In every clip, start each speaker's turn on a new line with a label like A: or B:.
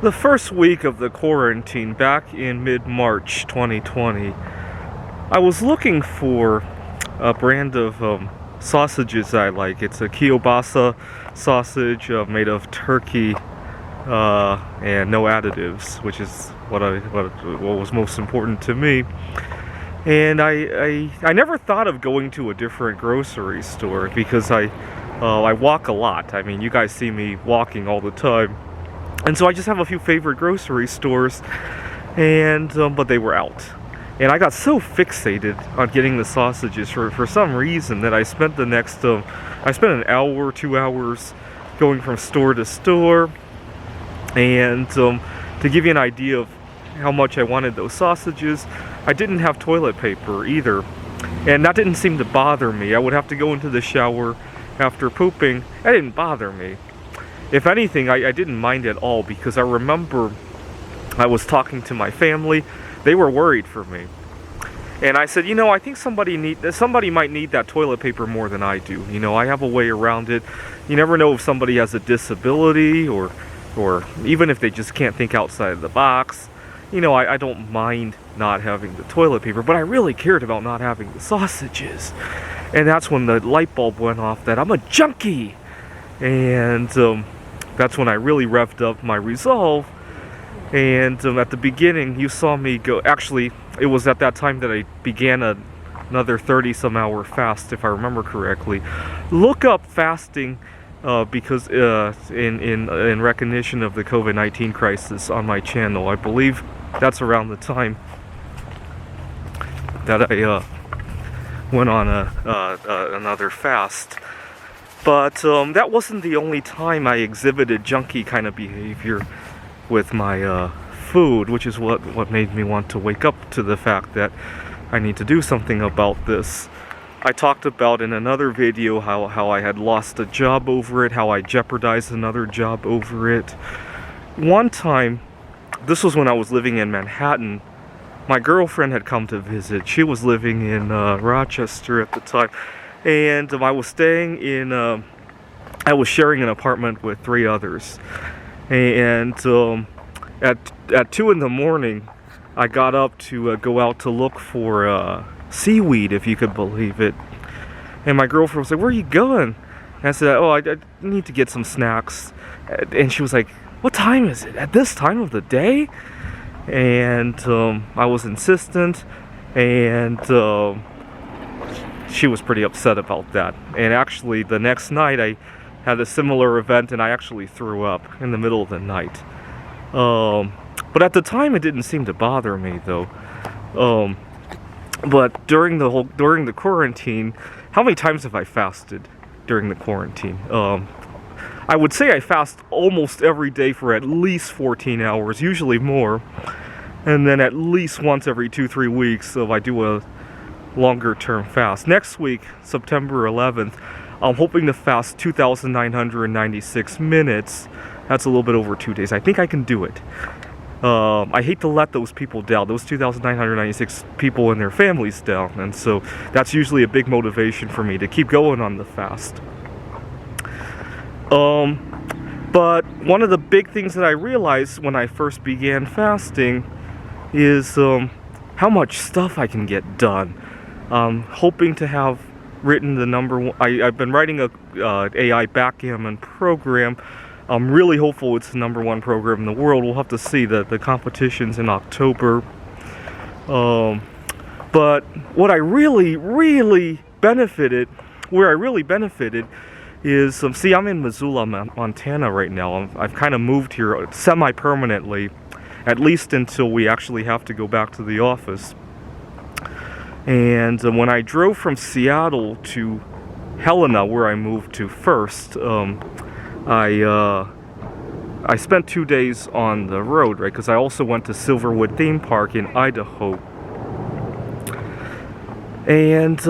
A: The first week of the quarantine, back in mid-March 2020, I was looking for a brand of sausages I like. It's a kielbasa sausage made of turkey and no additives, which is what was most important to me. And I never thought of going to a different grocery store because I walk a lot. I mean, you guys see me walking all the time. And so I just have a few favorite grocery stores, and but they were out. And I got so fixated on getting the sausages for some reason that I spent the next I spent an hour, 2 hours going from store to store. And to give you an idea of how much I wanted those sausages, I didn't have toilet paper either. And that didn't seem to bother me. I would have to go into the shower after pooping. That didn't bother me. If anything, I didn't mind at all, because I remember I was talking to my family. They were worried for me. And I said, you know, I think somebody might need that toilet paper more than I do. You know, I have a way around it. You never know if somebody has a disability or even if they just can't think outside of the box. You know, I don't mind not having the toilet paper, but I really cared about not having the sausages. And that's when the light bulb went off that I'm a junkie. And that's when I really revved up my resolve. And at the beginning, you saw me go. Actually, it was at that time that I began another 30-some hour fast, if I remember correctly. Look up fasting because in recognition of the COVID-19 crisis on my channel. I believe that's around the time that I went on another fast. But that wasn't the only time I exhibited junkie kind of behavior with my food, which is what made me want to wake up to the fact that I need to do something about this. I talked about in another video how I had lost a job over it, how I jeopardized another job over it. One time, this was when I was living in Manhattan, my girlfriend had come to visit. She was living in Rochester at the time. And I was staying in, I was sharing an apartment with 3 others. And at 2 in the morning, I got up to go out to look for seaweed, if you could believe it. And my girlfriend was like, "Where are you going?" And I said, "Oh, I need to get some snacks." And she was like, "What time is it? At this time of the day?" And I was insistent, and she was pretty upset about that. And actually, the next night I had a similar event, and I actually threw up in the middle of the night. But at the time, it didn't seem to bother me, though. But during the quarantine, how many times have I fasted during the quarantine? I would say I fast almost every day for at least 14 hours, usually more. And then at least once every 2-3 weeks, so I do a longer term fast. Next week, September 11th, I'm hoping to fast 2,996 minutes. That's a little bit over 2 days. I think I can do it. I hate to let those people down, those 2,996 people and their families down, and so that's usually a big motivation for me to keep going on the fast. But one of the big things that I realized when I first began fasting is how much stuff I can get done. Hoping to have written the number one. I've been writing a AI backgammon program. I'm really hopeful it's the #1 program in the world. We'll have to see. The competition's in October. But what I really benefited, is see, I'm in Missoula, Montana right now. I've kind of moved here semi-permanently, at least until we actually have to go back to the office. And when I drove from Seattle to Helena, where I moved to first, I spent 2 days on the road, right? Because I also went to Silverwood Theme Park in Idaho. And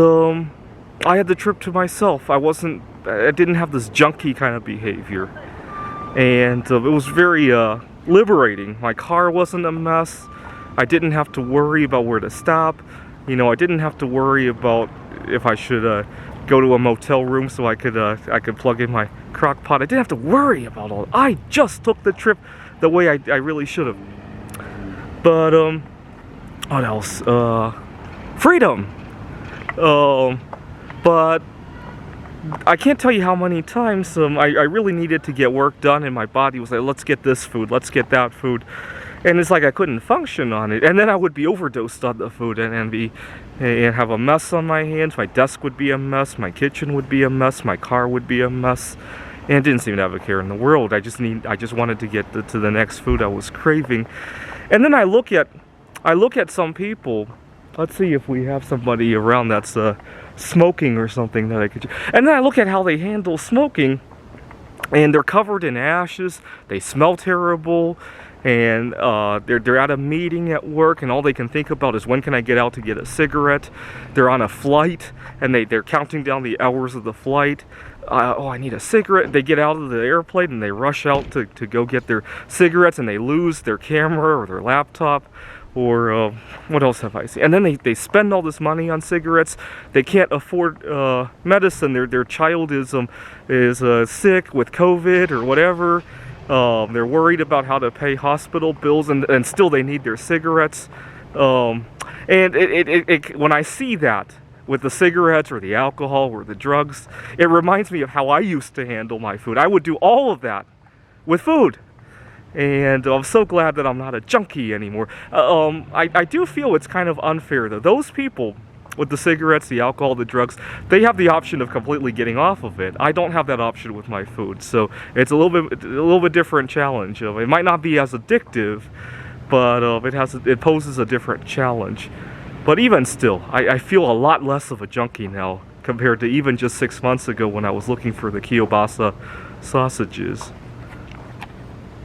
A: I had the trip to myself. I didn't have this junkie kind of behavior. And it was very liberating. My car wasn't a mess. I didn't have to worry about where to stop. You know, I didn't have to worry about if I should go to a motel room so I could plug in my crock pot. I didn't have to worry about all that. I just took the trip the way I really should have. But what else? Freedom. But I can't tell you how many times I really needed to get work done, and my body was like, let's get this food, let's get that food. And it's like I couldn't function on it. And then I would be overdosed on the food and have a mess on my hands. My desk would be a mess, my kitchen would be a mess, my car would be a mess. And I didn't seem to have a care in the world. I just wanted to get to the next food I was craving. And then I look at some people. Let's see if we have somebody around that's smoking or something that I could. And then I look at how they handle smoking, and they're covered in ashes. They smell terrible, and they're at a meeting at work, and all they can think about is when can I get out to get a cigarette. They're on a flight, and they're counting down the hours of the flight. Oh, I need a cigarette. They get out of the airplane and they rush out to go get their cigarettes, and they lose their camera or their laptop. Or what else have I seen? And then they spend all this money on cigarettes. They can't afford medicine. Their child is sick with COVID or whatever. They're worried about how to pay hospital bills, and still they need their cigarettes. And when I see that with the cigarettes or the alcohol or the drugs, it reminds me of how I used to handle my food. I would do all of that with food. And I'm so glad that I'm not a junkie anymore. I do feel it's kind of unfair, though. Those people with the cigarettes, the alcohol, the drugs, they have the option of completely getting off of it. I don't have that option with my food, so it's a little bit different challenge. It might not be as addictive, but it poses a different challenge. But even still, I feel a lot less of a junkie now compared to even just 6 months ago when I was looking for the kielbasa sausages.